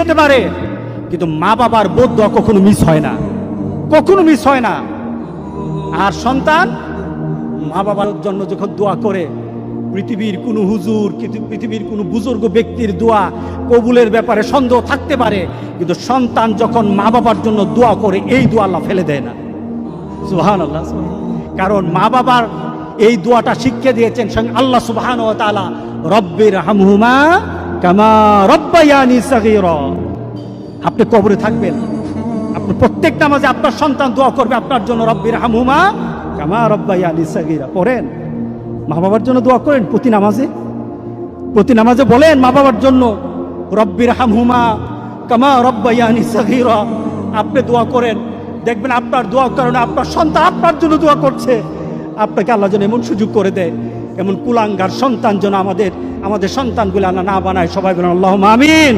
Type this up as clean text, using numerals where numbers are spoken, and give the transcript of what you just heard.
হতে পারে, কিন্তু মা বাবার বোধ দোয়া কখনো মিস হয় না, কখনো মিস হয় না। আর সন্তান মা বাবার জন্য যখন দোয়া করে, পৃথিবীর কোনো হুজুর, পৃথিবীর কোনো বুজুর্গ ব্যক্তির দোয়া কবুলের ব্যাপারে সন্দেহ থাকতে পারে, কিন্তু সন্তান যখন মা বাবার জন্য দোয়া করে, এই দোয়া আল্লাহ ফেলে দেয় না। সুবহানাল্লাহ। কারণ মা বাবার এই দোয়াটা শিক্ষা দিয়েছেন স্বয়ং আল্লাহ সুবহানাহু ওয়া তাআলা, রব্বির হামহুমা কামা রব্বায়ানি সাগীরা। আপনি কবরে থাকবেন, আপনি প্রত্যেক নামাজে আপনার সন্তান দোয়া করবে আপনার জন্য, রব্বির হামহুমা কামা রব্বায়ানি সাগীরা। পড়েন, মা বাবার জন্য দোয়া করেন প্রতি নামাজে বলেন মা বাবার জন্য, রব্বির হামহুমা কামা রব্বায়ানি সাগীরা। আপনি দোয়া করেন, দেখবেন আপনার দোয়ার কারণে আপনার সন্তান আপনার জন্য দোয়া করছে। আপনাকে আল্লাহ যেন এমন সুযোগ করে দেয়, এমন কুলাঙ্গার সন্তান যেন আমাদের সন্তানগুলো আল্লাহ না বানায়। সবাই বলেন আল্লাহুম্মা আমিন।